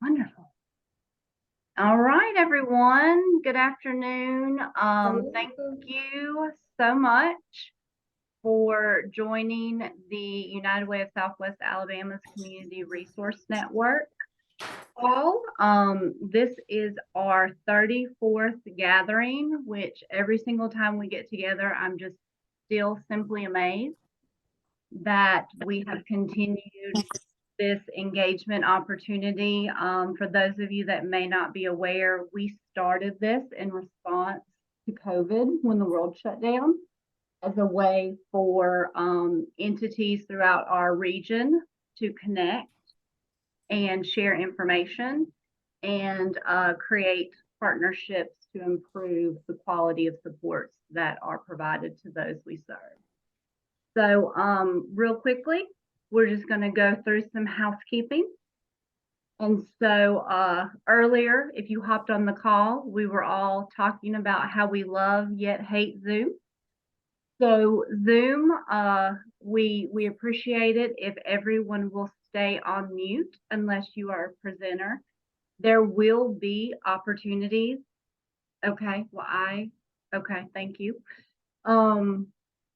Wonderful. All right, everyone. Good afternoon. Thank you so much for joining the United Way of Southwest Alabama's Community Resource Network. This is our 34th gathering, which every single time we get together, I'm just still simply amazed that we have continued this engagement opportunity. For those of you that may not be aware, we started this in response to COVID when the world shut down as a way for entities throughout our region to connect and share information and create partnerships to improve the quality of supports that are provided to those we serve. So real quickly, we're just going to go through some housekeeping. And so earlier, if you hopped on the call, we were all talking about how we love yet hate Zoom. So Zoom, we appreciate it if everyone will stay on mute unless you are a presenter. There will be opportunities. Okay, okay, thank you.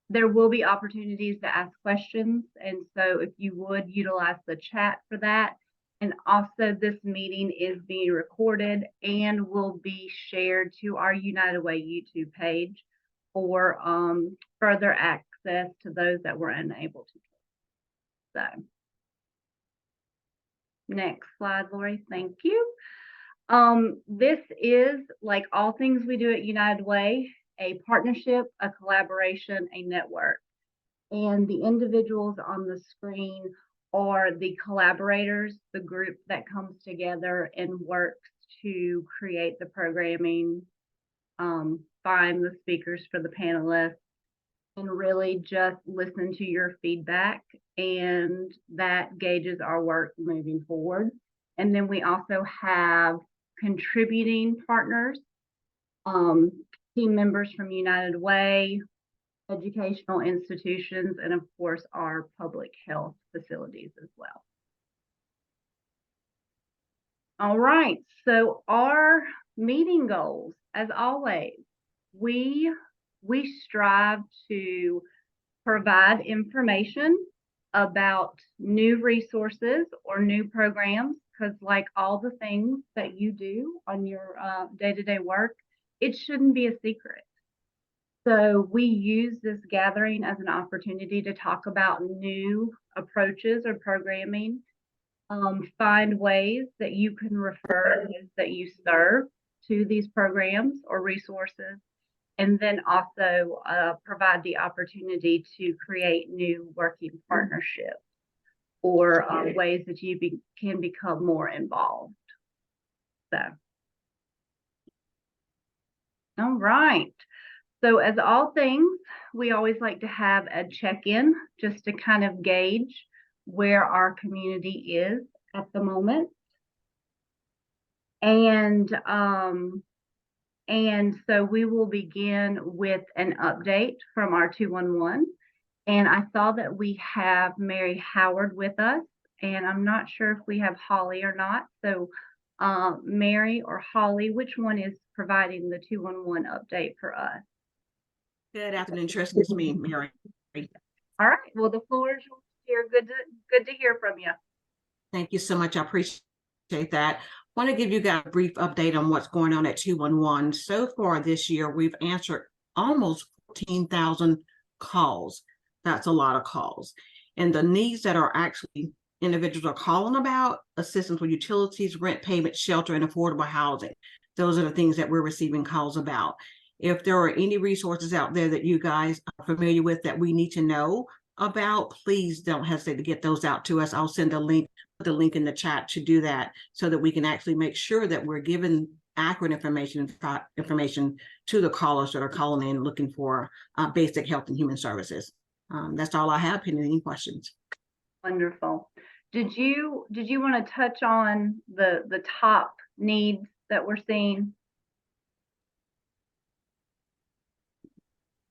There will be opportunities to ask questions. And so if you would utilize the chat for that. And also this meeting is being recorded and will be shared to our United Way YouTube page for further access to those that were unable to. So next slide, Lori, thank you. This is, like all things we do at United Way, a partnership, a collaboration, a network. And the individuals on the screen are the collaborators, the group that comes together and works to create the programming, find the speakers for the panelists, and really just listen to your feedback. And that gauges our work moving forward. And then we also have contributing partners, team members from United Way, educational institutions, and of course our public health facilities as well. All right, so our meeting goals, as always, we strive to provide information about new resources or new programs, because like all the things that you do on your day-to-day work, it shouldn't be a secret. So we use this gathering as an opportunity to talk about new approaches or programming, find ways that you can refer those that you serve to these programs or resources, and then also provide the opportunity to create new working partnerships or ways that you can become more involved. So, all right. So as all things, we always like to have a check-in just to kind of gauge where our community is at the moment. And so we will begin with an update from our 211. And I saw that we have Mary Howard with us, and I'm not sure if we have Holly or not. So Mary or Holly, which one is providing the 211 update for us? Good afternoon, Tristan. It's me, Mary. All right. Well, the floor is yours. Good to hear from you. Thank you so much. I appreciate that. I want to give you guys a brief update on what's going on at 211. So far this year, we've answered almost 14,000 calls. That's a lot of calls. And the needs that are actually individuals are calling about: assistance with utilities, rent payment, shelter, and affordable housing. Those are the things that we're receiving calls about. If there are any resources out there that you guys are familiar with that we need to know about, please don't hesitate to get those out to us. I'll send a link, put the link in the chat to do that so that we can actually make sure that we're giving accurate information to the callers that are calling in looking for basic health and human services. That's all I have. Any questions? Wonderful. Did you want to touch on the top needs that we're seeing?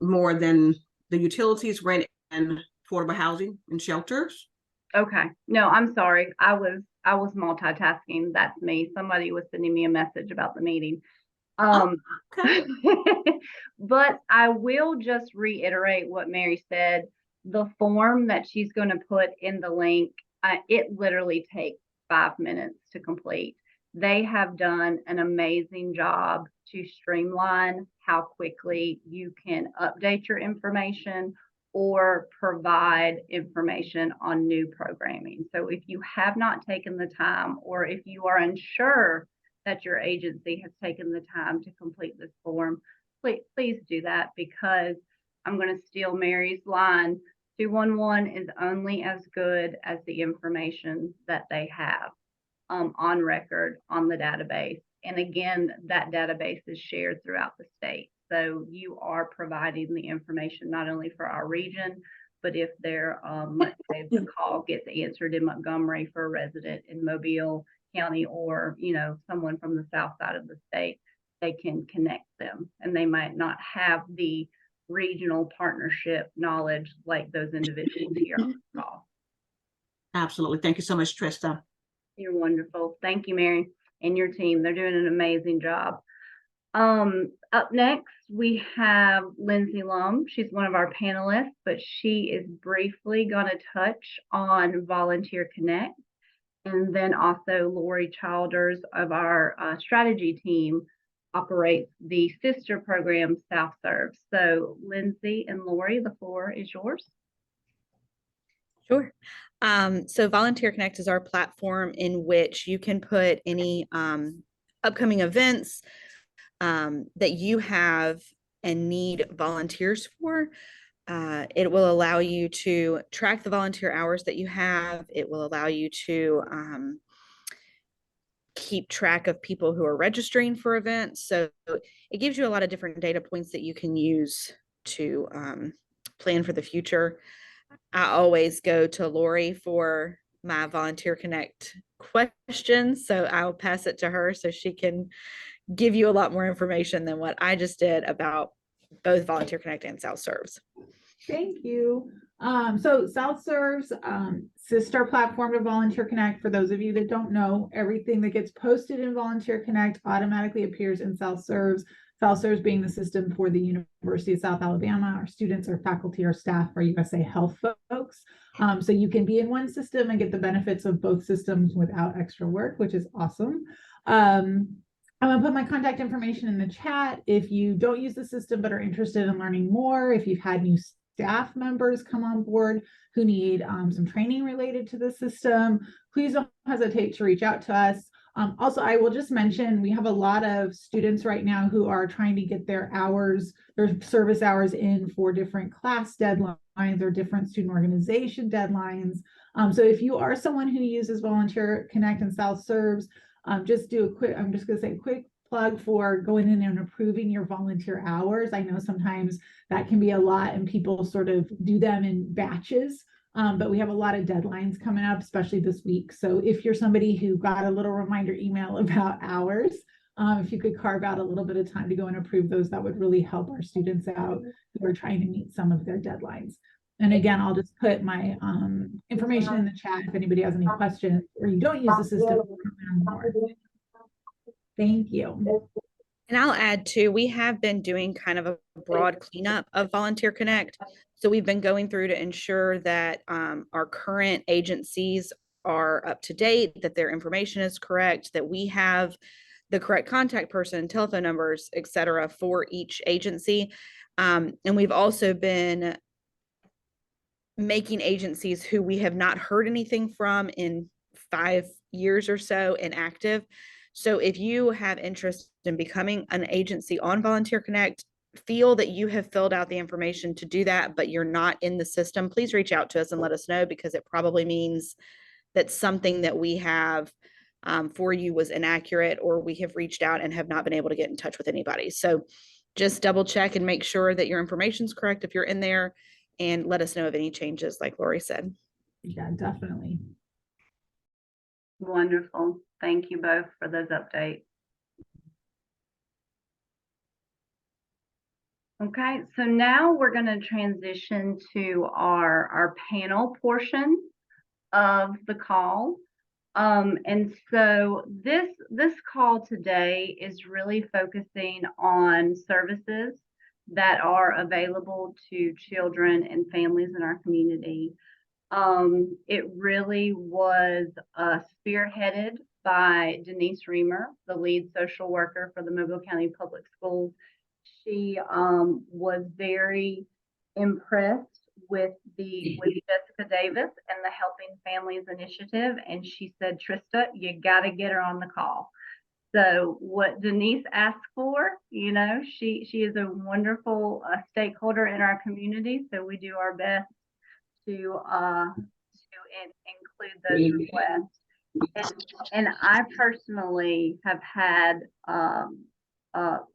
More than the utilities, rent, and affordable housing and shelters? Okay. No, I'm sorry. I I was multitasking. That's me. Somebody was sending me a message about the meeting. Oh, okay. But I will just reiterate what Mary said. The form that she's going to put in the link, it literally takes 5 minutes to complete. They have done an amazing job to streamline how quickly you can update your information or provide information on new programming. So if you have not taken the time, or if you are unsure that your agency has taken the time to complete this form, please do that, because I'm going to steal Mary's line. 211 is only as good as the information that they have on record on the database. And again, that database is shared throughout the state. So you are providing the information not only for our region, but if there, let's say the call gets answered in Montgomery for a resident in Mobile County, or, someone from the south side of the state, they can connect them, and they might not have the regional partnership knowledge like those individuals here on the call. Absolutely. Thank you so much, Trista. You're wonderful. Thank you, Mary, and your team. They're doing an amazing job. Up next, we have Lindsay Lum. She's one of our panelists, but she is briefly going to touch on Volunteer Connect. And then also Lori Childers of our strategy team operates the sister program, South Serve. So Lindsay and Lori, the floor is yours. Sure. So Volunteer Connect is our platform in which you can put any upcoming events that you have and need volunteers for. It will allow you to track the volunteer hours that you have. It will allow you to keep track of people who are registering for events. So it gives you a lot of different data points that you can use to plan for the future. I always go to Lori for my Volunteer Connect questions, so I'll pass it to her so she can give you a lot more information than what I just did about both Volunteer Connect and South Serves. Thank you. So South Serves, sister platform to Volunteer Connect. For those of you that don't know, everything that gets posted in Volunteer Connect automatically appears in South Serves. South Serves being the system for the University of South Alabama. Our students, our faculty, our staff, our USA Health folks. So you can be in one system and get the benefits of both systems without extra work, which is awesome. I'm going to put my contact information in the chat. If you don't use the system but are interested in learning more, if you've had new staff members come on board who need some training related to the system, please don't hesitate to reach out to us. Also, I will just mention, we have a lot of students right now who are trying to get their hours, their service hours in for different class deadlines or different student organization deadlines. So if you are someone who uses Volunteer Connect and South Serves, just do a quick, I'm just going to say a quick plug for going in and approving your volunteer hours. I know sometimes that can be a lot and people sort of do them in batches, but we have a lot of deadlines coming up, especially this week. So if you're somebody who got a little reminder email about hours, if you could carve out a little bit of time to go and approve those, that would really help our students out who are trying to meet some of their deadlines. And again, I'll just put my information in the chat if anybody has any questions or you don't use the system. Thank you. And I'll add too, we have been doing kind of a broad cleanup of Volunteer Connect. So we've been going through to ensure that our current agencies are up to date, that their information is correct, that we have the correct contact person, telephone numbers, et cetera, for each agency. And we've also been making agencies who we have not heard anything from in 5 years or so inactive. So if you have interest in becoming an agency on Volunteer Connect, feel that you have filled out the information to do that, but you're not in the system, please reach out to us and let us know, because it probably means that something that we have for you was inaccurate, or we have reached out and have not been able to get in touch with anybody. So just double check and make sure that your information is correct if you're in there, and let us know of any changes, like Lori said. Yeah, definitely. Wonderful. Thank you both for those updates. Okay, so now we're going to transition to our panel portion of the call. And so this call today is really focusing on services that are available to children and families in our community. It really was spearheaded by Denise Reamer, the lead social worker for the Mobile County Public Schools. She was very impressed with Jessica Davis and the Helping Families Initiative, and she said, Trista, you got to get her on the call. So what Denise asked for, you know, she is a wonderful stakeholder in our community, so we do our best to include those requests. And I personally have had a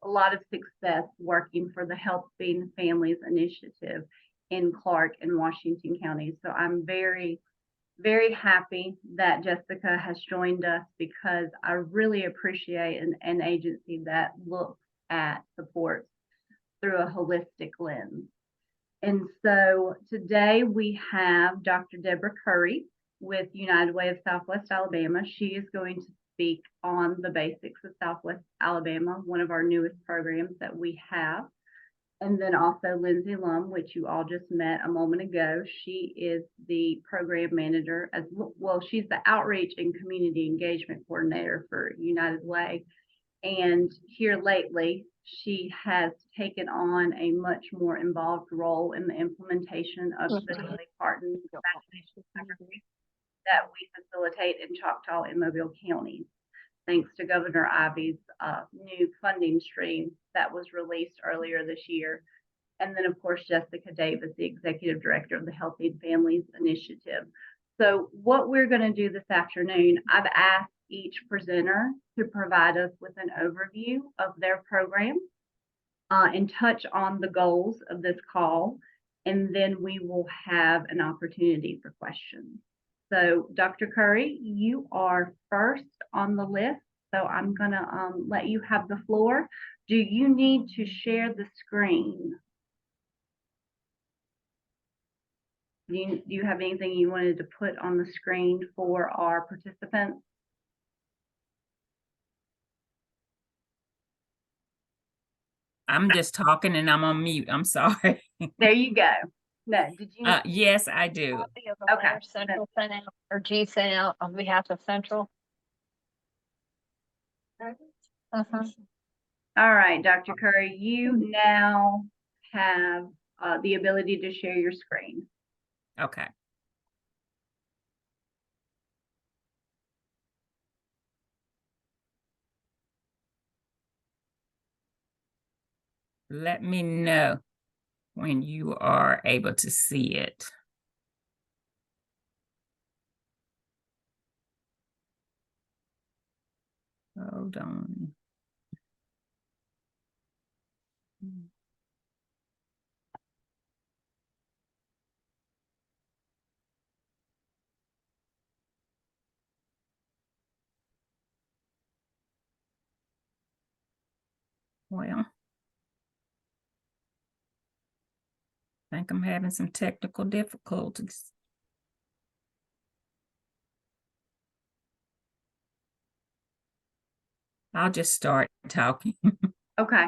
lot of success working for the Helping Families Initiative in Clark and Washington County. So I'm very, very happy that Jessica has joined us, because I really appreciate an agency that looks at supports through a holistic lens. And so today we have Dr. Deborah Curry with United Way of Southwest Alabama. She is going to speak on the basics of Southwest Alabama, one of our newest programs that we have. And then also Lindsay Lum, which you all just met a moment ago. She is the program manager, as well, she's the outreach and community engagement coordinator for United Way. And here lately, she has taken on a much more involved role in the implementation of the Dolly Parton vaccination program that we facilitate in Choctaw and Mobile counties, thanks to Governor Ivey's new funding stream that was released earlier this year. And then, of course, Jessica Davis, the executive director of the Helping Families Initiative. So what we're going to do this afternoon, I've asked each presenter to provide us with an overview of their program and touch on the goals of this call, and then we will have an opportunity for questions. So Dr. Curry, you are first on the list, so I'm going to let you have the floor. Do you need to share the screen? Do you have anything you wanted to put on the screen for our participants? I'm just talking and I'm on mute. I'm sorry. There you go. No, did you? Yes, I do. Copy of the Okay. letter Central sent out, or G sent out on behalf of Central. Uh-huh. All right, Dr. Curry, you now have the ability to share your screen. Okay. Let me know when you are able to see it. Hold on. Well, I think I'm having some technical difficulties. I'll just start talking. Okay.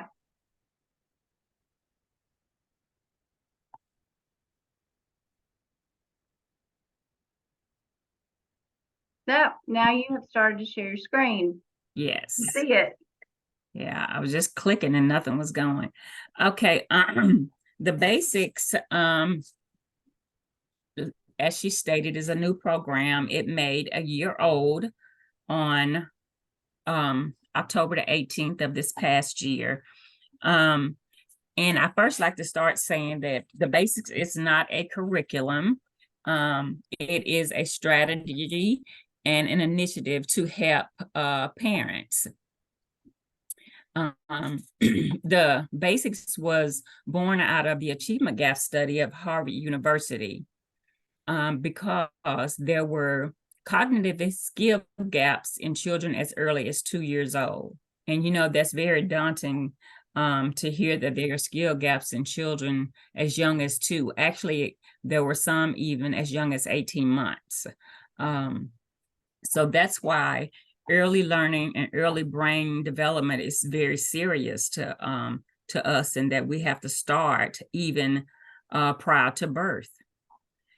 So now you have started to share your screen. Yes. See it. Yeah, I was just clicking and nothing was going. Okay, the basics, as she stated, is a new program. It made a year old on October the 18th of this past year. And I first like to start saying that the basics is not a curriculum. It is a strategy and an initiative to help parents. The basics was born out of the achievement gap study of Harvard University, because there were cognitive skill gaps in children as early as 2 years old. And, you know, that's very daunting to hear that there are skill gaps in children as young as 2. Actually, there were some even as young as 18 months. So that's why early learning and early brain development is very serious to us, and that we have to start even prior to birth.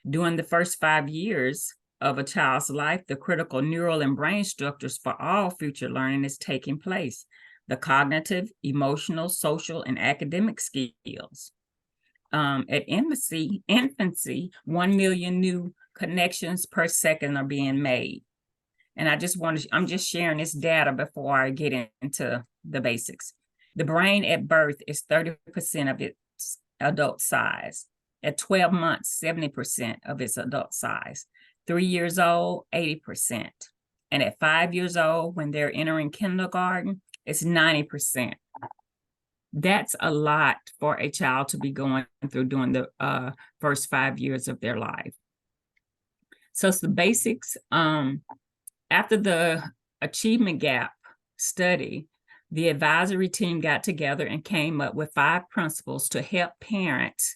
During the first 5 years of a child's life, the critical neural and brain structures for all future learning is taking place. The cognitive, emotional, social, and academic skills. At infancy, 1 million new connections per second are being made. And I'm just sharing this data before I get into the basics. The brain at birth is 30% of its adult size. At 12 months, 70% of its adult size. 3 years old, 80%. And at 5 years old, when they're entering kindergarten, it's 90%. That's a lot for a child to be going through during the first 5 years of their life. So it's the basics. After the achievement gap study, the advisory team got together and came up with 5 principles to help parents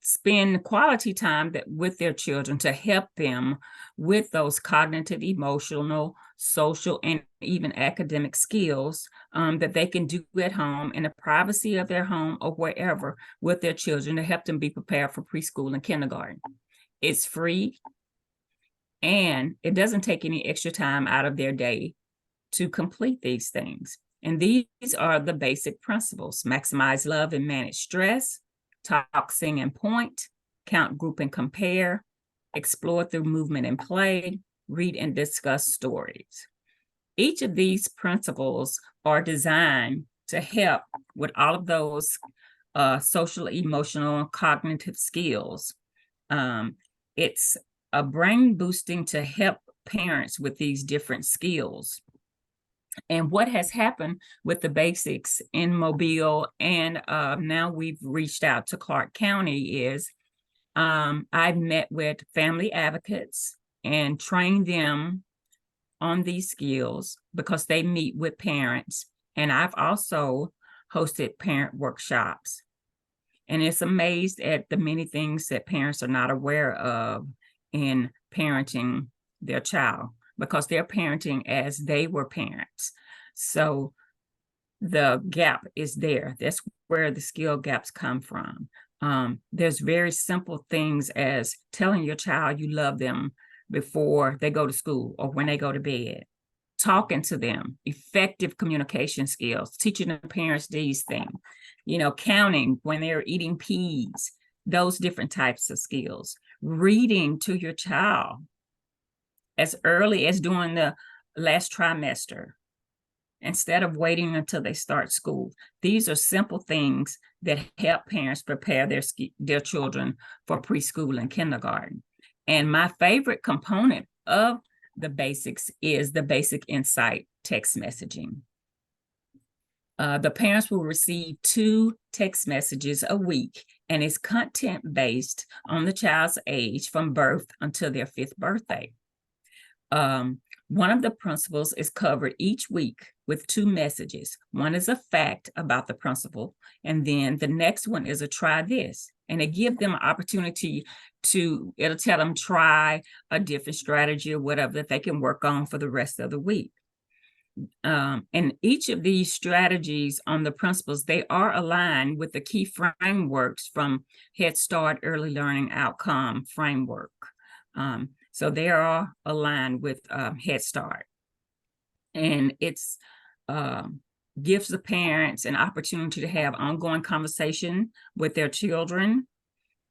spend quality time with their children, to help them with those cognitive, emotional, social, and even academic skills that they can do at home in the privacy of their home or wherever with their children, to help them be prepared for preschool and kindergarten. It's free, and it doesn't take any extra time out of their day to complete these things. And these are the basic principles: maximize love and manage stress, talk, sing, and point, count, group, and compare, explore through movement and play, read and discuss stories. Each of these principles are designed to help with all of those social, emotional, cognitive skills. It's a brain boosting to help parents with these different skills. And what has happened with the basics in Mobile, and now we've reached out to Clark County, is I've met with family advocates and trained them on these skills because they meet with parents. And I've also hosted parent workshops. And it's amazed at the many things that parents are not aware of in parenting their child, because they're parenting as they were parents. So the gap is there. That's where the skill gaps come from. There's very simple things as telling your child you love them before they go to school or when they go to bed, talking to them, effective communication skills, teaching the parents these things, counting when they're eating peas, those different types of skills, reading to your child as early as during the last trimester, instead of waiting until they start school. These are simple things that help parents prepare their children for preschool and kindergarten. And my favorite component of the basics is the basic insight text messaging. The parents will receive 2 text messages a week, and it's content based on the child's age from birth until their 5th birthday. One of the principles is covered each week with 2 messages. One is a fact about the principle, and then the next one is a try this. And it gives them an opportunity it'll tell them try a different strategy or whatever that they can work on for the rest of the week. And each of these strategies on the principles, they are aligned with the key frameworks from Head Start Early Learning Outcome Framework. So they are aligned with Head Start. And it's gives the parents an opportunity to have ongoing conversation with their children.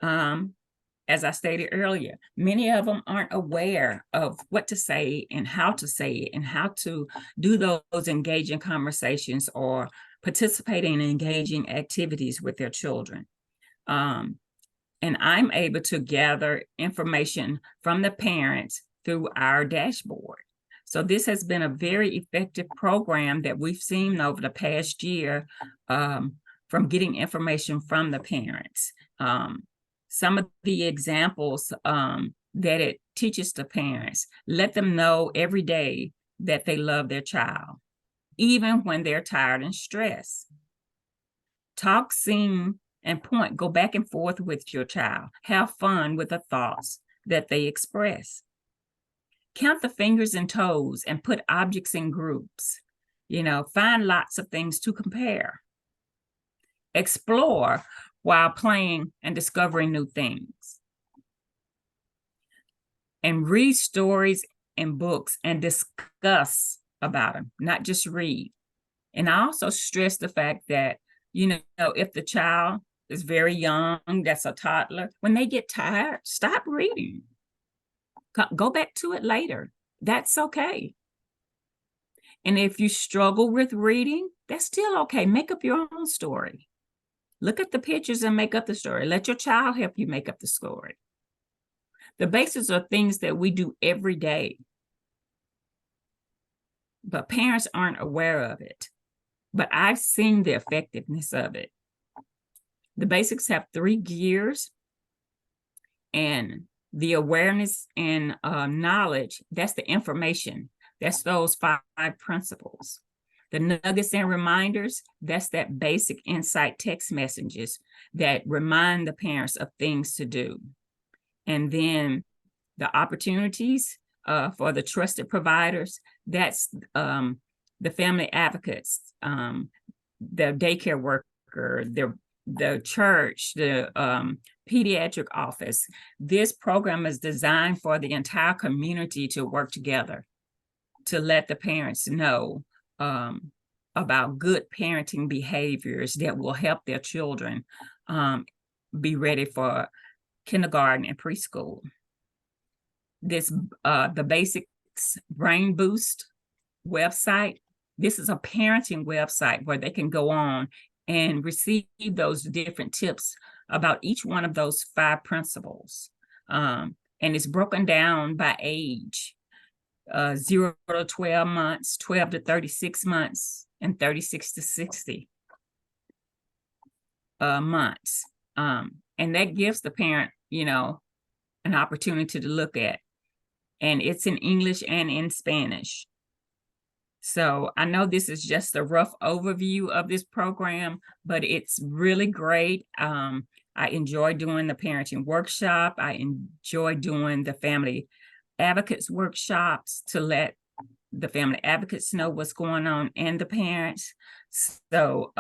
As I stated earlier, many of them aren't aware of what to say and how to say it and how to do those engaging conversations or participate in engaging activities with their children. And I'm able to gather information from the parents through our dashboard. So this has been a very effective program that we've seen over the past year from getting information from the parents. Some of the examples that it teaches the parents: let them know every day that they love their child, even when they're tired and stressed. Talk, sing, and point. Go back and forth with your child. Have fun with the thoughts that they express. count the fingers and toes and put objects in groups. Find lots of things to compare. Explore while playing and discovering new things. And read stories and books and discuss about them, not just read. And I also stress the fact that, if the child is very young, that's a toddler, when they get tired, stop reading. Go back to it later. That's okay. And if you struggle with reading, that's still okay. Make up your own story. Look at the pictures and make up the story. Let your child help you make up the story. The basics are things that we do every day, but parents aren't aware of it. But I've seen the effectiveness of it. The basics have 3 gears, and the awareness and knowledge, that's the information. That's those 5 principles. The nuggets and reminders, that's that basic insight text messages that remind the parents of things to do. And then the opportunities for the trusted providers, that's the family advocates, the daycare worker, the church, the pediatric office. This program is designed for the entire community to work together to let the parents know about good parenting behaviors that will help their children be ready for kindergarten and preschool. This the Basics Brain Boost website. This is a parenting website where they can go on and receive those different tips about each one of those 5 principles. And it's broken down by age, 0 to 12 months, 12 to 36 months, and 36 to 60 months. And that gives the parent, an opportunity to look at. And it's in English and in Spanish. So I know this is just a rough overview of this program, but it's really great. I enjoy doing the parenting workshop. I enjoy doing the family advocates workshops to let the family advocates know what's going on and the parents. So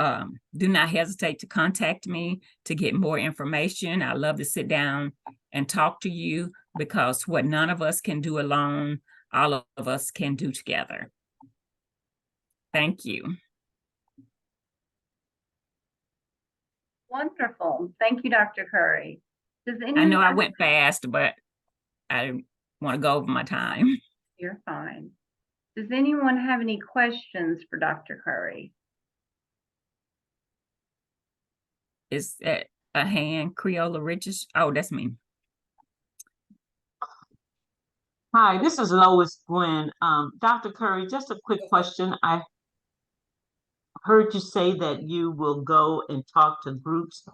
do not hesitate to contact me to get more information. I love to sit down and talk to you, because what none of us can do alone, all of us can do together. Thank you. Wonderful. Thank you, Dr. Curry. Does I anyone? know I went fast, but I didn't want to go over my time. You're fine. Does anyone have any questions for Dr. Curry? Is that a hand? Creola Riches? Oh, that's me. Hi, this is Lois Gwen. Dr. Curry, just a quick question. I heard you say that you will go and talk to groups.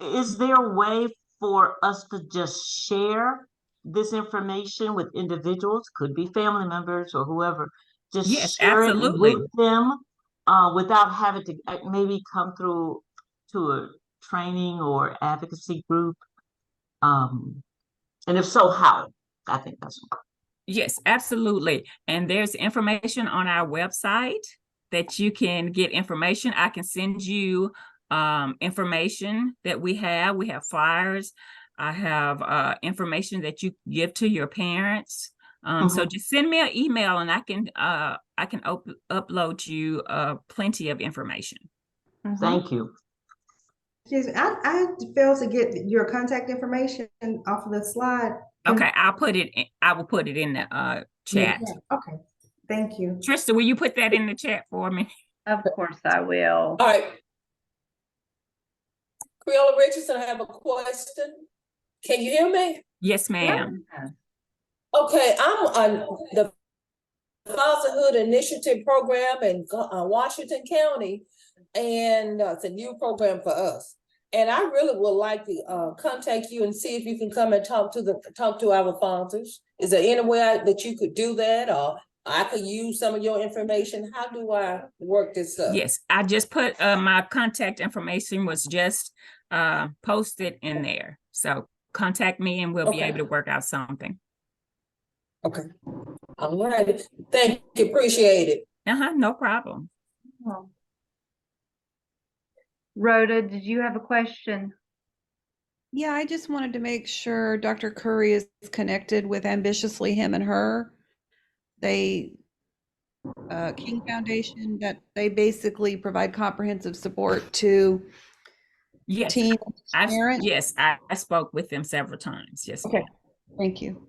Is there a way for us to just share this information with individuals? Could be family members or whoever. Just Yes, share absolutely. it with them without having to maybe come through to a training or advocacy group. And if so, how? I think that's one. Yes, absolutely. And there's information on our website that you can get information. I can send you information that we have. We have flyers. I have information that you give to your parents. So just send me an email and I can upload you plenty of information. Thank you. Excuse me, I failed to get your contact information off of the slide. Okay, I will put it in the chat. Okay, thank you. Trista, will you put that in the chat for me? Of course I will. All right. Creola Richardson, I have a question. Can you hear me? Yes, ma'am. Yeah. Okay, I'm on the Fatherhood Initiative Program in Washington County, and it's a new program for us. And I really would like to contact you and see if you can come and talk to our fathers. Is there any way that you could do that, or I could use some of your information? How do I work this up? Yes, I just put my contact information was just posted in there. So contact me and we'll be able to work out something. Okay. All right. Thank you. Appreciate it. No problem. Well, Rhoda, did you have a question? Yeah, I just wanted to make sure Dr. Curry is connected with Ambitiously Him and Her. They, King Foundation, that they basically provide comprehensive support to Yes, teen parents. yes, I spoke with them several times. Yes, Okay, ma'am. thank you.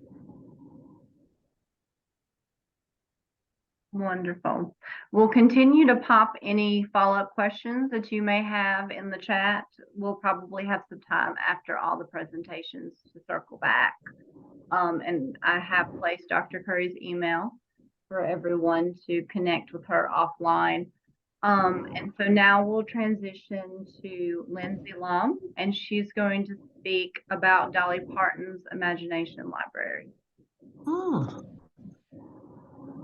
Wonderful. We'll continue to pop any follow-up questions that you may have in the chat. We'll probably have some time after all the presentations to circle back. And I have placed Dr. Curry's email for everyone to connect with her offline. And so now we'll transition to Lindsay Lum, and she's going to speak about Dolly Parton's Imagination Library. Oh,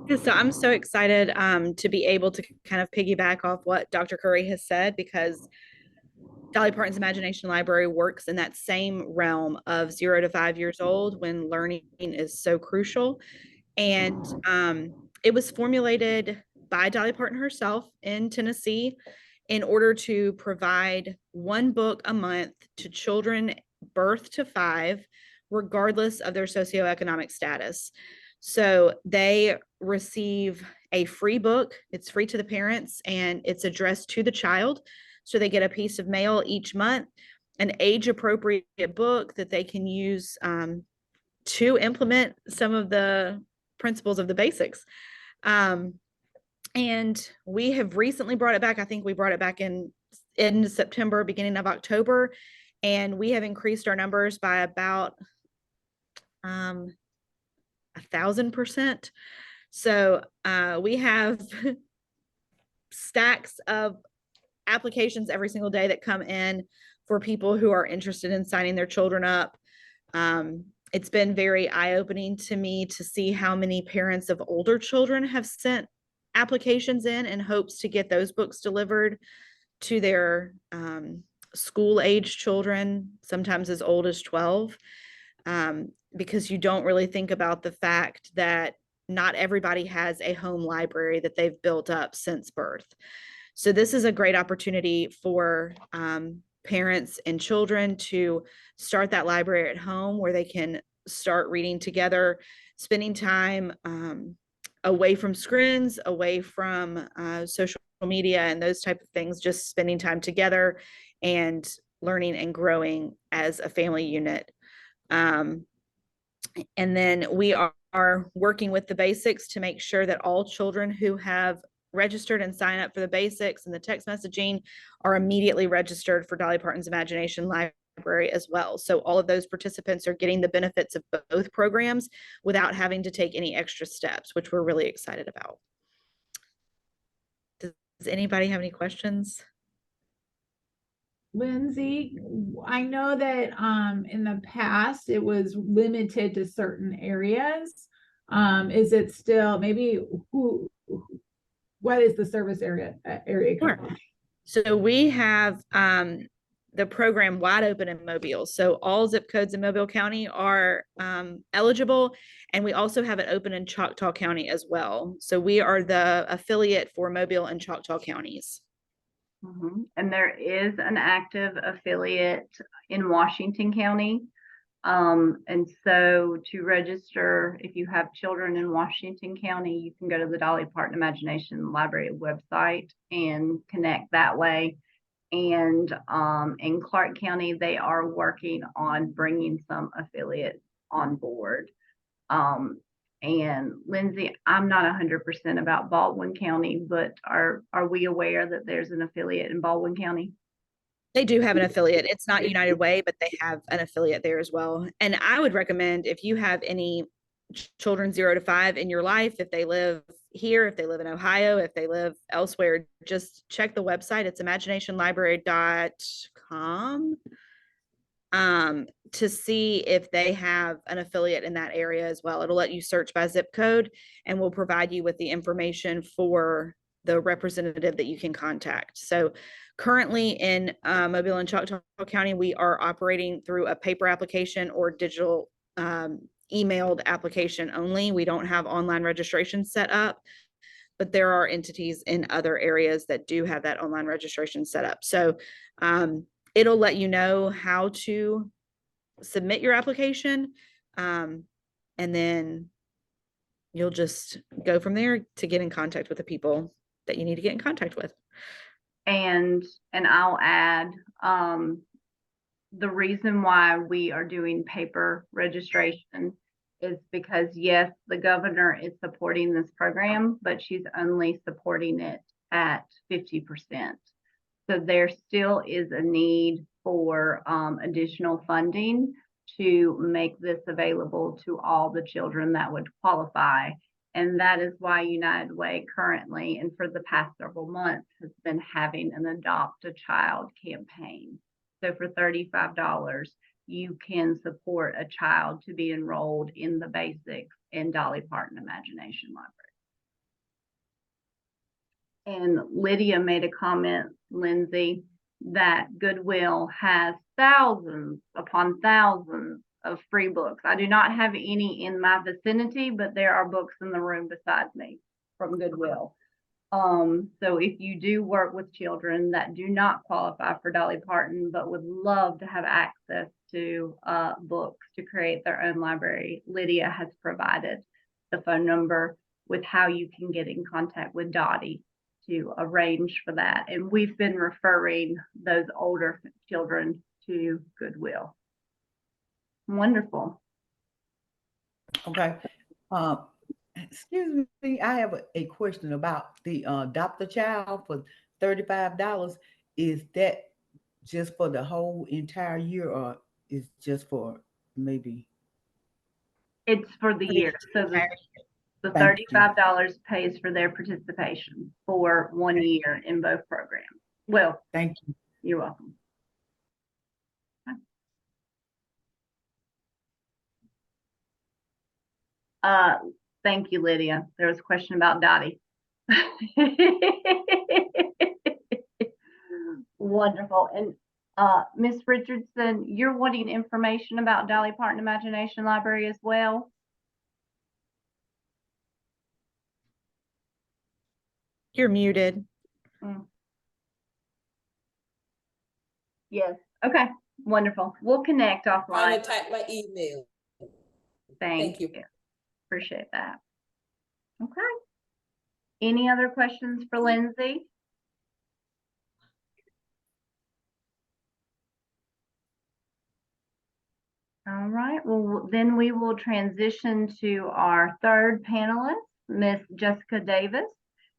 Yeah, so I'm so excited to be able to kind of piggyback off what Dr. Curry has said, because Dolly Parton's Imagination Library works in that same realm of 0 to 5 years old, when learning is so crucial. And it was formulated by Dolly Parton herself in Tennessee in order to provide one book a month to children birth to 5, regardless of their socioeconomic status. So they receive a free book. It's free to the parents and it's addressed to the child. So they get a piece of mail each month, an age appropriate book that they can use to implement some of the principles of the basics. And we have recently brought it back. I think we brought it back in September, beginning of October, and we have increased our numbers by about 1,000%. So we have stacks of applications every single day that come in for people who are interested in signing their children up. It's been very eye-opening to me to see how many parents of older children have sent applications in hopes to get those books delivered to their school-age children, sometimes as old as 12, because you don't really think about the fact that not everybody has a home library that they've built up since birth. So this is a great opportunity for parents and children to start that library at home, where they can start reading together, spending time away from screens, away from social media and those type of things, just spending time together and learning and growing as a family unit. And then we are working with the basics to make sure that all children who have registered and sign up for the basics and the text messaging are immediately registered for Dolly Parton's Imagination Library as well. So all of those participants are getting the benefits of both programs without having to take any extra steps, which we're really excited about. Does anybody have any questions? Lindsay, I know that in the past it was limited to certain areas. Is it still, maybe what is the service area Sure. So we have the program wide open in Mobile. So all zip codes in Mobile County are eligible. And we also have it open in Choctaw County as well. So we are the affiliate for Mobile and Choctaw counties. And there is an active affiliate in Washington County. And so to register, if you have children in Washington County, you can go to the Dolly Parton Imagination Library website and connect that way. And in Clark County, they are working on bringing some affiliates on board. And Lindsay, I'm not 100% about Baldwin County, but are we aware that there's an affiliate in Baldwin County? They do have an affiliate. It's not United Way, but they have an affiliate there as well. And I would recommend, if you have any children 0 to 5 in your life, if they live here, if they live in Ohio, if they live elsewhere, just check the website. It's imaginationlibrary.com to see if they have an affiliate in that area as well. It'll let you search by zip code and will provide you with the information for the representative that you can contact. So currently in Mobile and Choctaw County, we are operating through a paper application or digital emailed application only. We don't have online registration set up, but there are entities in other areas that do have that online registration set up. So it'll let you know how to submit your application. And then you'll just go from there to get in contact with the people that you need to get in contact with. And I'll add, the reason why we are doing paper registration is because, yes, the governor is supporting this program, but she's only supporting it at 50%. So there still is a need for additional funding to make this available to all the children that would qualify. And that is why United Way currently, and for the past several months, has been having an Adopt a Child campaign. So for $35, you can support a child to be enrolled in the basics in Dolly Parton Imagination Library. And Lydia made a comment, Lindsay, that Goodwill has thousands upon thousands of free books. I do not have any in my vicinity, but there are books in the room beside me from Goodwill. So if you do work with children that do not qualify for Dolly Parton, but would love to have access to books to create their own library, Lydia has provided the phone number with how you can get in contact with Dottie to arrange for that. And we've been referring those older children to Goodwill. Wonderful. Okay. Excuse me, I have a question about the Adopt a Child for $35. Is that just for the whole entire year, or is just for maybe? It's for the year. So the $35 pays for their participation for 1 year in both programs. Well, thank you. You're welcome. Thank you, Lydia. There was a question about Dottie. Wonderful. And Ms. Richardson, you're wanting information about Dolly Parton Imagination Library as well? You're muted. Yes. Okay. Wonderful. We'll connect offline. I'll type my email. Thank you. Appreciate that. Okay. Any other questions for Lindsay? All right. Well, then we will transition to our third panelist, Miss Jessica Davis.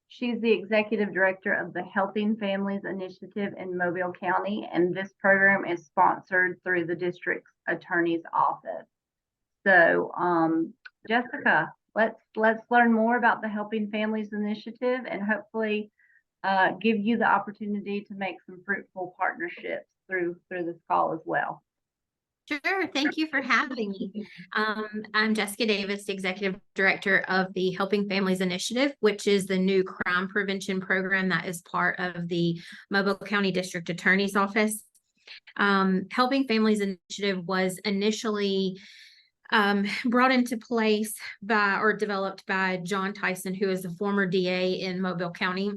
She's the Executive Director of the Helping Families Initiative in Mobile County, and this program is sponsored through the district's attorney's office. So, Jessica, let's learn more about the Helping Families Initiative and hopefully give you the opportunity to make some fruitful partnerships through this call as well. Sure. Thank you for having me. I'm Jessica Davis, Executive Director of the Helping Families Initiative, which is the new crime prevention program that is part of the Mobile County District Attorney's Office. Helping Families Initiative was initially brought into place by or developed by John Tyson, who is the former DA in Mobile County.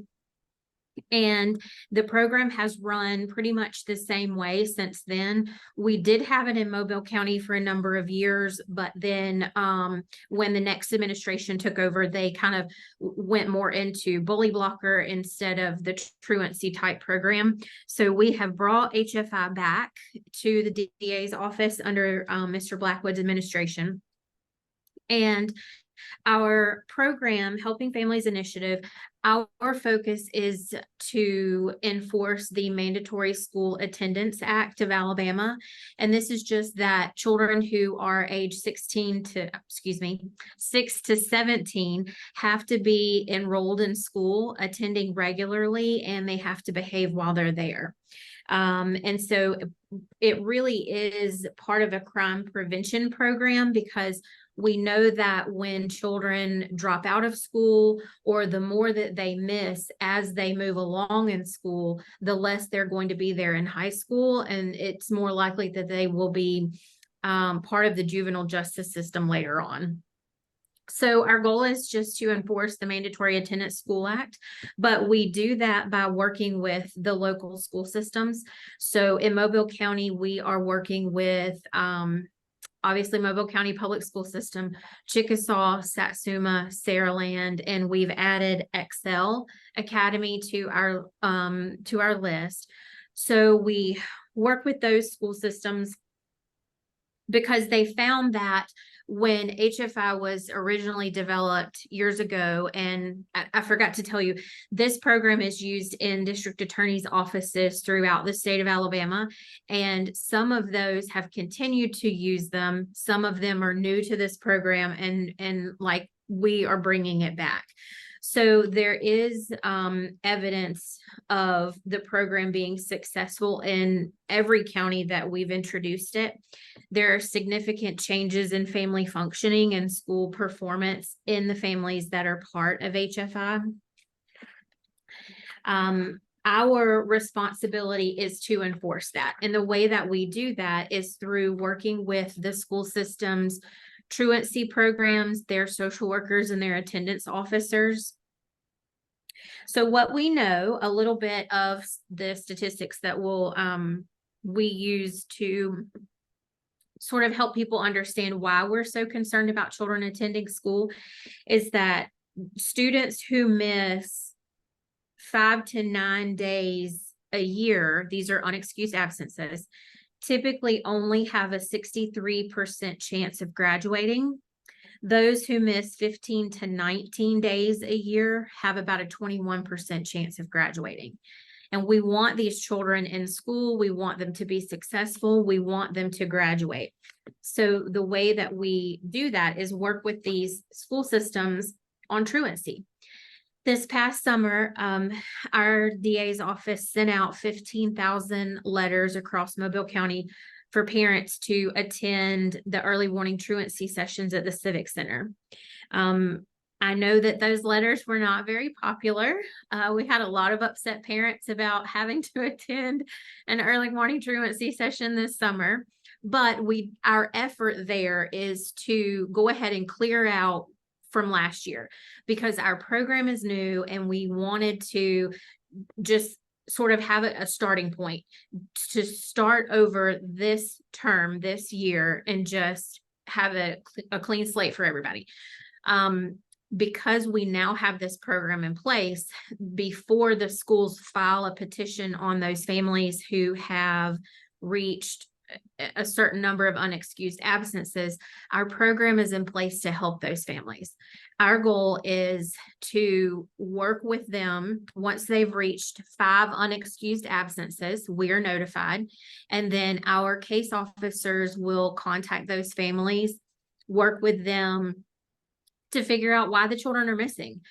And the program has run pretty much the same way since then. We did have it in Mobile County for a number of years, but then when the next administration took over, they kind of went more into bully blocker instead of the truancy type program. So we have brought HFI back to the DA's office under Mr. Blackwood's administration. And our program, Helping Families Initiative, our focus is to enforce the Mandatory School Attendance Act of Alabama. And this is just that children who are age 6 to 17 have to be enrolled in school, attending regularly, and they have to behave while they're there. And so it really is part of a crime prevention program, because we know that when children drop out of school, or the more that they miss as they move along in school, the less they're going to be there in high school. And it's more likely that they will be part of the juvenile justice system later on. So our goal is just to enforce the Mandatory Attendance School Act, but we do that by working with the local school systems. So in Mobile County, we are working with obviously Mobile County Public School System, Chickasaw, Satsuma, Saraland, and we've added Excel Academy to our list. So we work with those school systems because they found that when HFI was originally developed years ago, and I forgot to tell you, this program is used in district attorney's offices throughout the state of Alabama, and some of those have continued to use them. Some of them are new to this program, and like we are bringing it back. So there is evidence of the program being successful in every county that we've introduced it. There are significant changes in family functioning and school performance in the families that are part of HFI. Our responsibility is to enforce that. And the way that we do that is through working with the school systems, truancy programs, their social workers, and their attendance officers. So what we know, a little bit of the statistics that we use to sort of help people understand why we're so concerned about children attending school, is that students who miss 5 to 9 days a year, these are unexcused absences, typically only have a 63% chance of graduating. Those who miss 15 to 19 days a year have about a 21% chance of graduating. And we want these children in school. We want them to be successful. We want them to graduate. So the way that we do that is work with these school systems on truancy. This past summer, our DA's office sent out 15,000 letters across Mobile County for parents to attend the early warning truancy sessions at the Civic Center. I know that those letters were not very popular. We had a lot of upset parents about having to attend an early warning truancy session this summer, but our effort there is to go ahead and clear out from last year, because our program is new and we wanted to just sort of have a starting point to start over this term, this year, and just have a clean slate for everybody. Because we now have this program in place, before the schools file a petition on those families who have reached a certain number of unexcused absences, our program is in place to help those families. Our goal is to work with them once they've reached 5 unexcused absences. We are notified, and then our case officers will contact those families, work with them to figure out why the children are missing.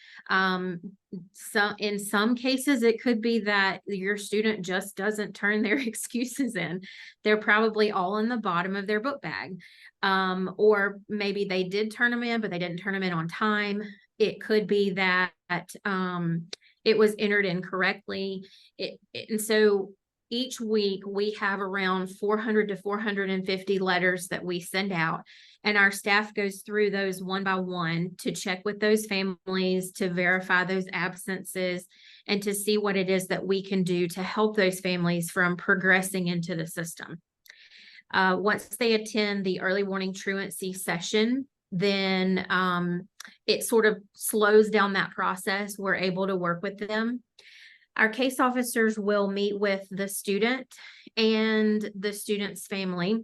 So in some cases, it could be that your student just doesn't turn their excuses in. They're probably all in the bottom of their book bag. Or maybe they did turn them in, but they didn't turn them in on time. It could be that it was entered incorrectly. And so each week we have around 400 to 450 letters that we send out, and our staff goes through those one by one to check with those families, to verify those absences, and to see what it is that we can do to help those families from progressing into the system. Once they attend the early warning truancy session, then it sort of slows down that process. We're able to work with them. Our case officers will meet with the student and the student's family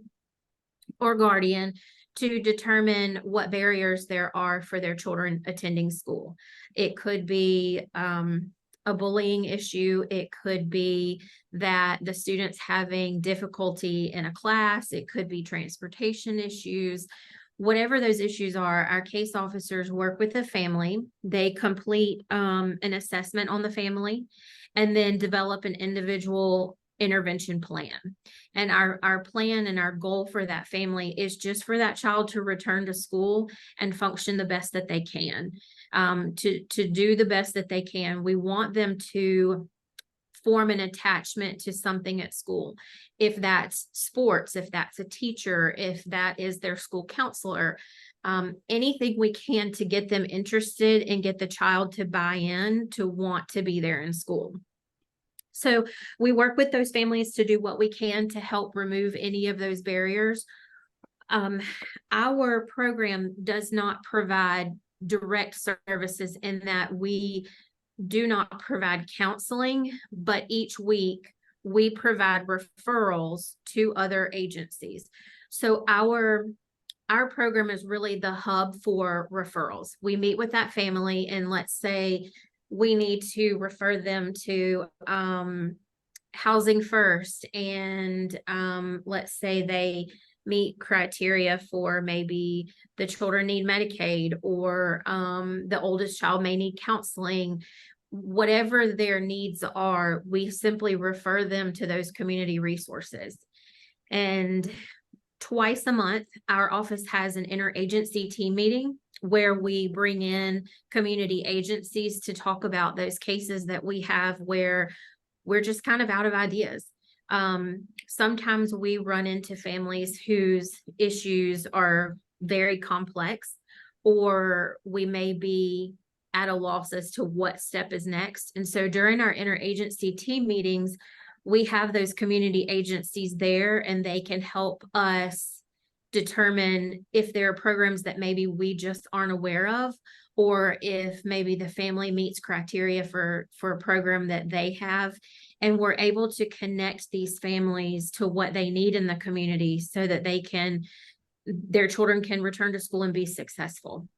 or guardian to determine what barriers there are for their children attending school. It could be a bullying issue. It could be that the student's having difficulty in a class. It could be transportation issues. Whatever those issues are, our case officers work with the family. They complete an assessment on the family and then develop an individual intervention plan. And our plan and our goal for that family is just for that child to return to school and function the best that they can, to do the best that they can. We want them to form an attachment to something at school. If that's sports, if that's a teacher, if that is their school counselor, anything we can to get them interested and get the child to buy in to want to be there in school. So we work with those families to do what we can to help remove any of those barriers. Our program does not provide direct services in that we do not provide counseling, but each week we provide referrals to other agencies. So our program is really the hub for referrals. We meet with that family, and let's say we need to refer them to Housing First, and let's say they meet criteria for maybe the children need Medicaid, or the oldest child may need counseling. Whatever their needs are, we simply refer them to those community resources. And twice a month, our office has an interagency team meeting where we bring in community agencies to talk about those cases that we have where we're just kind of out of ideas. Sometimes we run into families whose issues are very complex, or we may be at a loss as to what step is next. And so during our interagency team meetings, we have those community agencies there, and they can help us determine if there are programs that maybe we just aren't aware of, or if maybe the family meets criteria for a program that they have. And we're able to connect these families to what they need in the community so that their children can return to school and be successful.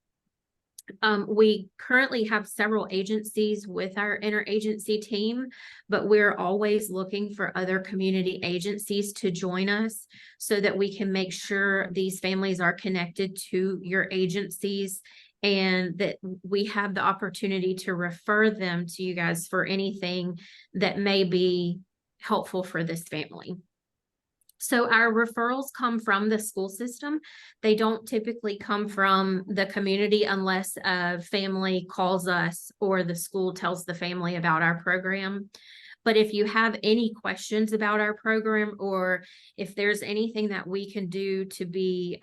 We currently have several agencies with our interagency team, but we're always looking for other community agencies to join us so that we can make sure these families are connected to your agencies, and that we have the opportunity to refer them to you guys for anything that may be helpful for this family. So our referrals come from the school system. They don't typically come from the community unless a family calls us or the school tells the family about our program. But if you have any questions about our program, or if there's anything that we can do to be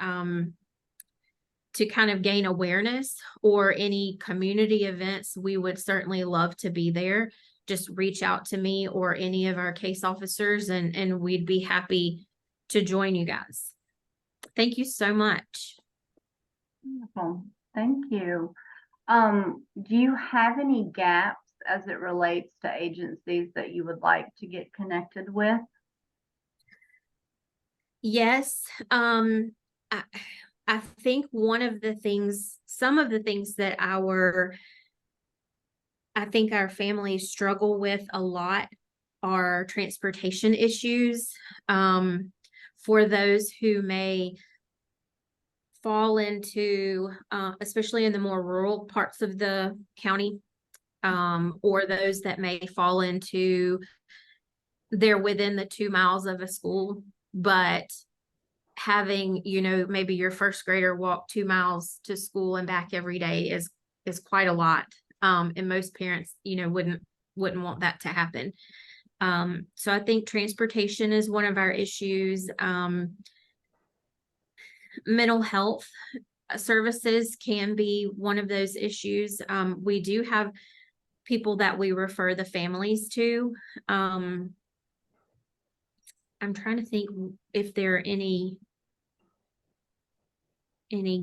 to kind of gain awareness, or any community events, we would certainly love to be there. Just reach out to me or any of our case officers, and we'd be happy to join you guys. Thank you so much. Wonderful. Thank you. Do you have any gaps as it relates to agencies that you would like to get connected with? Yes. I think some of the things that I think our families struggle with a lot are transportation issues. For those who may fall into, especially in the more rural parts of the county, or those that may fall into, they're within the 2 miles of a school, but having, maybe your first grader walk 2 miles to school and back every day is quite a lot. And most parents, wouldn't want that to happen. So I think transportation is one of our issues. Mental health services can be one of those issues. We do have people that we refer the families to. I'm trying to think if there are any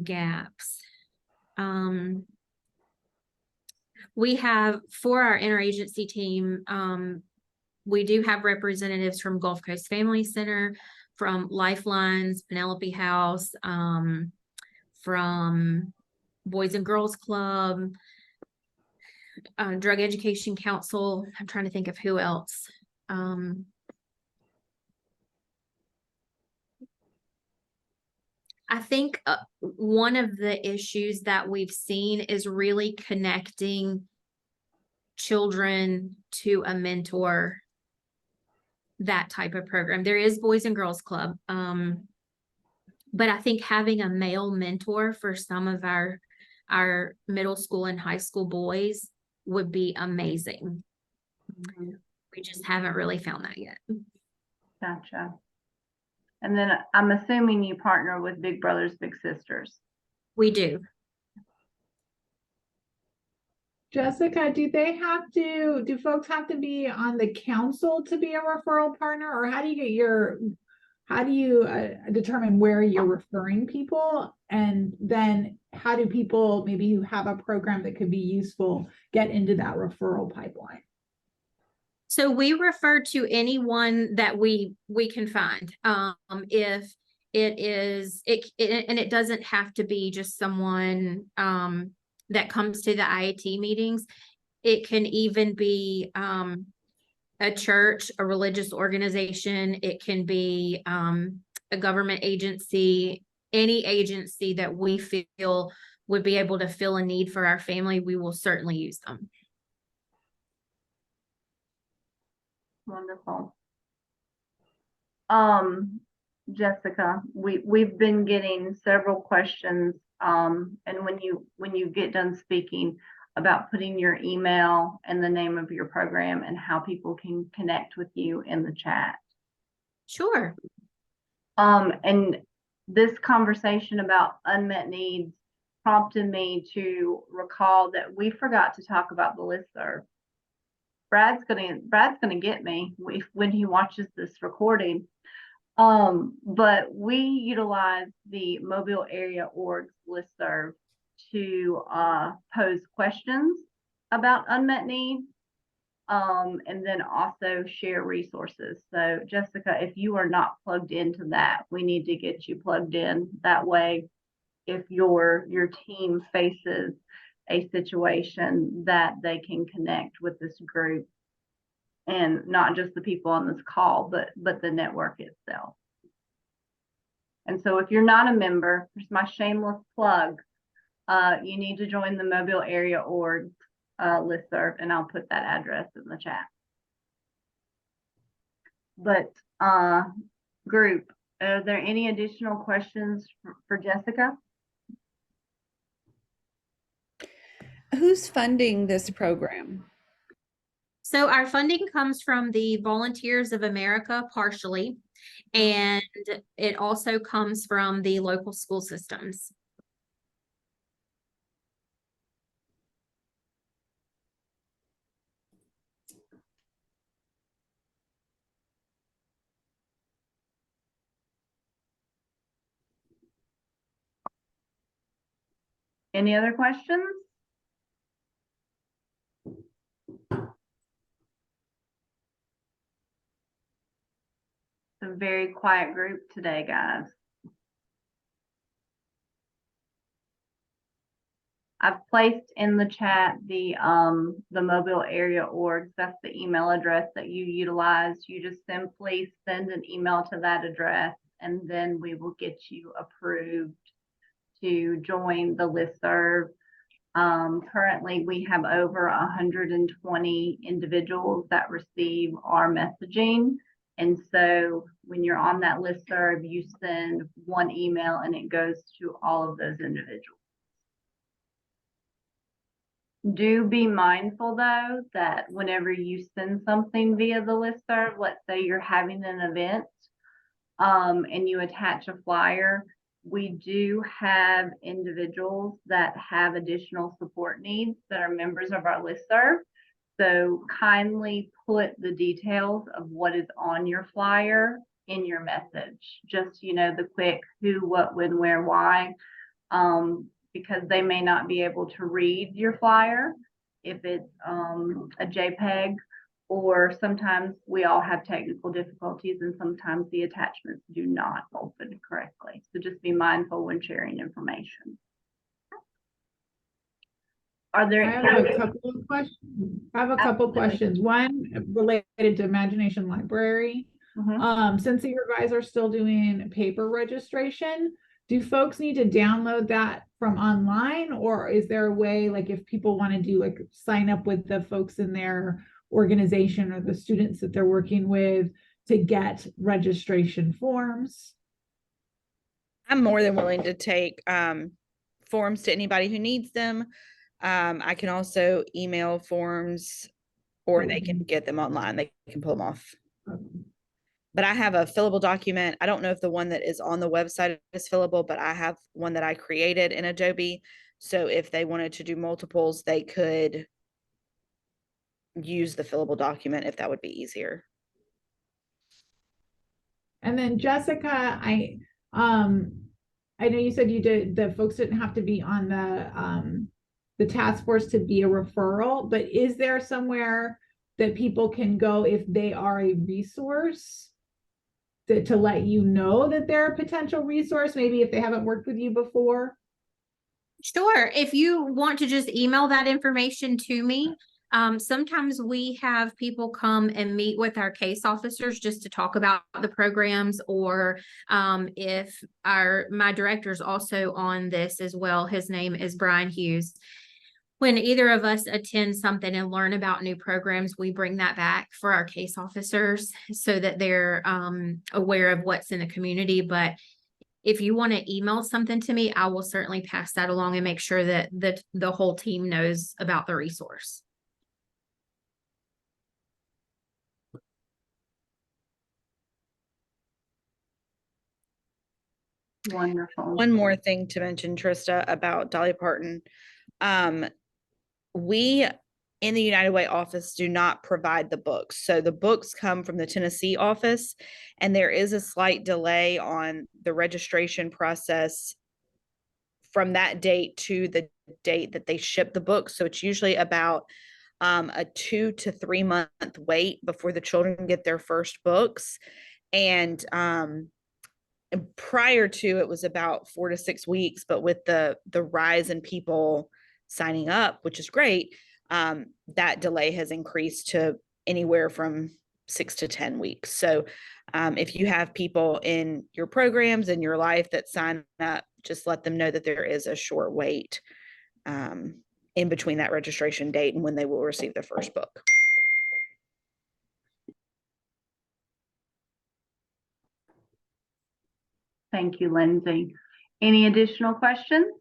gaps. We have, for our interagency team, we do have representatives from Gulf Coast Family Center, from Lifelines, Penelope House, from Boys and Girls Club, Drug Education Council. I'm trying to think of who else. I think one of the issues that we've seen is really connecting children to a mentor, that type of program. There is Boys and Girls Club, but I think having a male mentor for some of our middle school and high school boys would be amazing. We just haven't really found that yet. Gotcha. And then I'm assuming you partner with Big Brothers Big Sisters. We do. Jessica, do folks have to be on the council to be a referral partner, or how do you determine where you're referring people? And then how do people, maybe who have a program that could be useful, get into that referral pipeline? So we refer to anyone that we can find. If it is, and it doesn't have to be just someone that comes to the IAT meetings. It can even be a church, a religious organization. It can be a government agency, any agency that we feel would be able to fill a need for our family. We will certainly use them. Wonderful. Jessica, we've been getting several questions, and when you get done speaking, about putting your email and the name of your program and how people can connect with you in the chat. Sure. And this conversation about unmet needs prompted me to recall that we forgot to talk about the listserv. Brad's gonna get me when he watches this recording. But we utilize the Mobile Area Orgs listserv to pose questions about unmet needs, and then also share resources. So Jessica, if you are not plugged into that, we need to get you plugged in. That way, if your team faces a situation, that they can connect with this group, and not just the people on this call, but the network itself. And so if you're not a member, here's my shameless plug. You need to join the Mobile Area Org listserv, and I'll put that address in the chat. But group, are there any additional questions for Jessica? Who's funding this program? So our funding comes from the Volunteers of America partially, and it also comes from the local school systems. Any other questions? It's a very quiet group today, guys. I've placed in the chat the Mobile Area Orgs. That's the email address that you utilize. You just simply send an email to that address, and then we will get you approved to join the listserv. Currently, we have over 120 individuals that receive our messaging. And so when you're on that listserv, you send one email and it goes to all of those individuals. Do be mindful, though, that whenever you send something via the listserv, let's say you're having an event and you attach a flyer, we do have individuals that have additional support needs that are members of our listserv. So kindly put the details of what is on your flyer in your message. Just, the quick who, what, when, where, why, because they may not be able to read your flyer if it's a JPEG, or sometimes we all have technical difficulties and sometimes the attachments do not open correctly. So just be mindful when sharing information. Are there? I have a couple of questions. Questions. One related to Imagination Library. Since you guys are still doing paper registration, do folks need to download that from online, or is there a way, like if people want to do sign up with the folks in their organization or the students that they're working with to get registration forms? I'm more than willing to take forms to anybody who needs them. I can also email forms or they can get them online. They can pull them off. But I have a fillable document. I don't know if the one that is on the website is fillable, but I have one that I created in Adobe. So if they wanted to do multiples, they could use the fillable document if that would be easier. And then Jessica, I know you said the folks didn't have to be on the task force to be a referral, but is there somewhere that people can go if they are a resource to let you know that they're a potential resource, maybe if they haven't worked with you before? Sure. If you want to just email that information to me, sometimes we have people come and meet with our case officers just to talk about the programs, or if my director's also on this as well. His name is Brian Hughes. When either of us attend something and learn about new programs, we bring that back for our case officers so that they're aware of what's in the community. But if you want to email something to me, I will certainly pass that along and make sure that the whole team knows about the resource. Wonderful. One more thing to mention, Trista, about Dolly Parton. We in the United Way office do not provide the books. So the books come from the Tennessee office, and there is a slight delay on the registration process from that date to the date that they ship the books. So it's usually about a 2 to 3 month wait before the children get their first books. And prior to, it was about 4 to 6 weeks, but with the rise in people signing up, which is great, that delay has increased to anywhere from 6 to 10 weeks. So if you have people in your programs in your life that sign up, just let them know that there is a short wait in between that registration date and when they will receive their first book. Thank you, Lindsay. Any additional questions?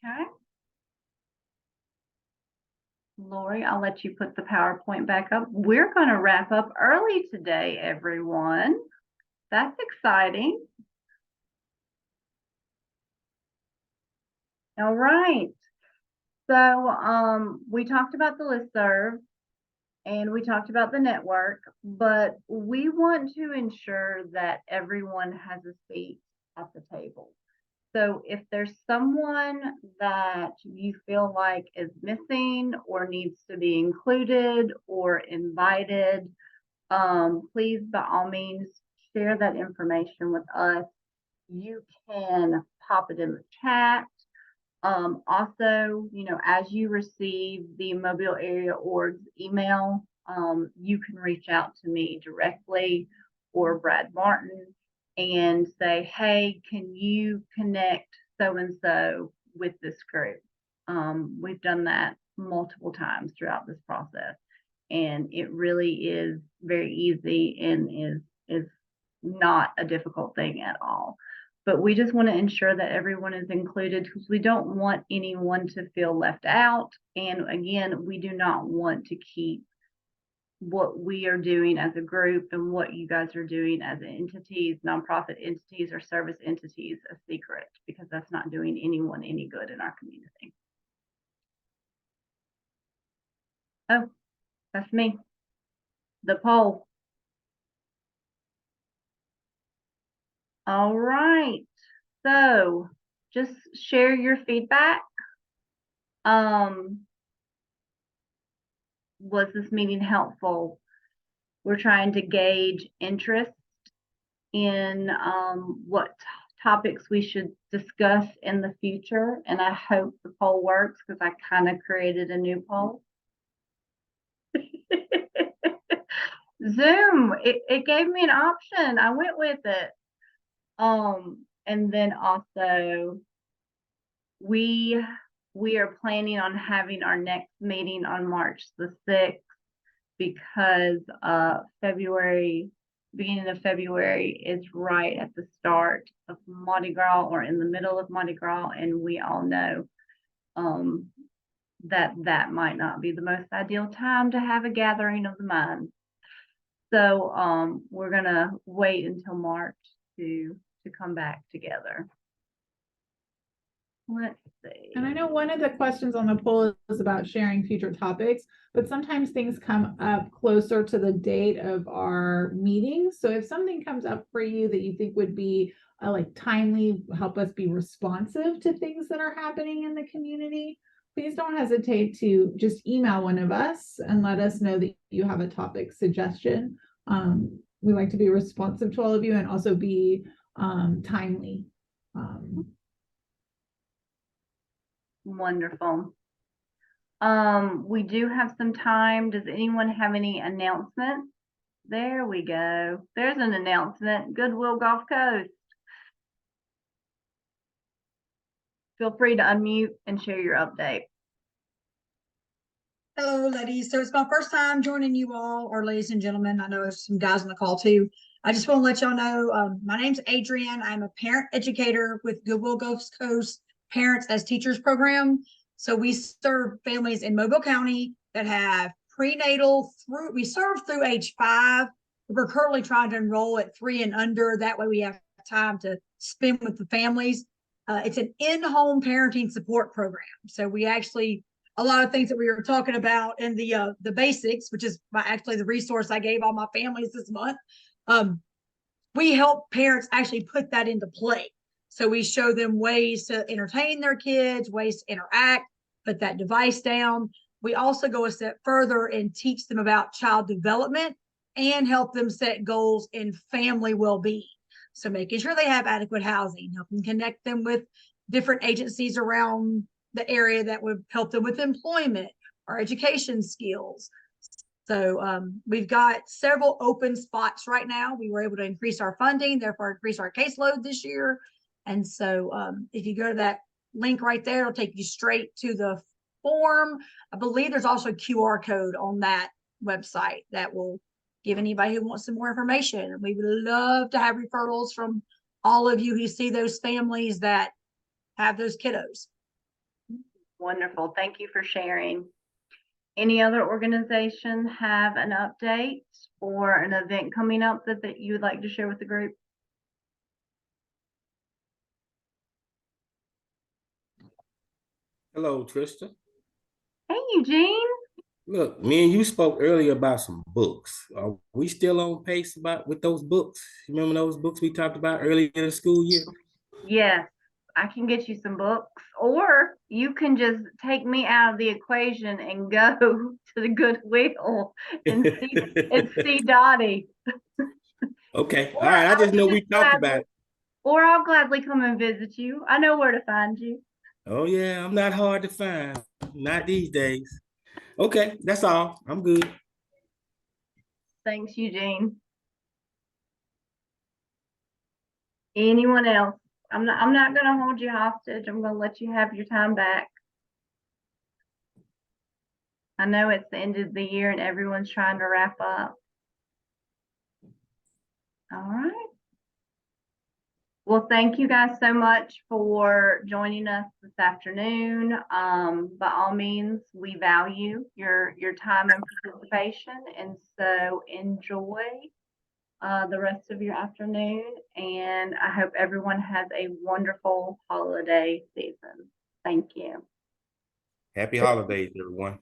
Okay. Lori, I'll let you put the PowerPoint back up. We're going to wrap up early today, everyone. That's exciting. All right. So we talked about the listserv and we talked about the network, but we want to ensure that everyone has a seat at the table. So if there's someone that you feel like is missing or needs to be included or invited, please, by all means, share that information with us. You can pop it in the chat. Also, as you receive the Mobile Area Org's email, you can reach out to me directly or Brad Martin and say, hey, can you connect so-and-so with this group? We've done that multiple times throughout this process, and it really is very easy and is not a difficult thing at all. But we just want to ensure that everyone is included because we don't want anyone to feel left out. And again, we do not want to keep what we are doing as a group and what you guys are doing as entities, nonprofit entities or service entities, a secret, because that's not doing anyone any good in our community. Oh, that's me. The poll. All right. So just share your feedback. Was this meeting helpful? We're trying to gauge interest in what topics we should discuss in the future. And I hope the poll works because I kind of created a new poll. Zoom, it gave me an option. I went with it. And then also we are planning on having our next meeting on March the 6th because beginning of February is right at the start of Mardi Gras or in the middle of Mardi Gras, and we all know that might not be the most ideal time to have a gathering of the minds. So we're gonna wait until March to come back together. Let's see. And I know one of the questions on the poll is about sharing future topics, but sometimes things come up closer to the date of our meeting. So if something comes up for you that you think would be like timely, help us be responsive to things that are happening in the community, please don't hesitate to just email one of us and let us know that you have a topic suggestion. We like to be responsive to all of you and also be timely. Wonderful. We do have some time. Does anyone have any announcements? There we go. There's an announcement. Goodwill Gulf Coast. Feel free to unmute and share your update. Hello, ladies. So it's my first time joining you all, or ladies and gentlemen. I know there's some guys on the call too. I just want to let y'all know, my name's Adrienne. I'm a parent educator with Goodwill Gulf Coast Parents as Teachers program. So we serve families in Mobile County that have prenatal through, we serve through age 5. We're currently trying to enroll at 3 and under. That way we have time to spend with the families. It's an in-home parenting support program. So we actually, a lot of things that we were talking about in the basics, which is actually the resource I gave all my families this month. We help parents actually put that into play. So we show them ways to entertain their kids, ways to interact, put that device down. We also go a step further and teach them about child development and help them set goals in family well-being. So making sure they have adequate housing, helping connect them with different agencies around the area that would help them with employment or education skills. So we've got several open spots right now. We were able to increase our funding, therefore increase our caseload this year. And so if you go to that link right there, it'll take you straight to the form. I believe there's also a QR code on that website that will give anybody who wants some more information. And we would love to have referrals from all of you who see those families that have those kiddos. Wonderful. Thank you for sharing. Any other organization have an update or an event coming up that you would like to share with the group? Hello, Trista. Hey, Eugene. Look, me and you spoke earlier about some books. Are we still on pace with those books? Remember those books we talked about earlier in the school year? Yes, I can get you some books, or you can just take me out of the equation and go to the Goodwill and see Dottie. Okay, all right. I just know we talked about it. Or I'll gladly come and visit you. I know where to find you. Oh yeah, I'm not hard to find. Not these days. Okay, that's all. I'm good. Thanks, Eugene. Anyone else? I'm not going to hold you hostage. I'm going to let you have your time back. I know it's the end of the year and everyone's trying to wrap up. All right. Well, thank you guys so much for joining us this afternoon. By all means, we value your time and participation, and so enjoy the rest of your afternoon, and I hope everyone has a wonderful holiday season. Thank you. Happy holidays, everyone.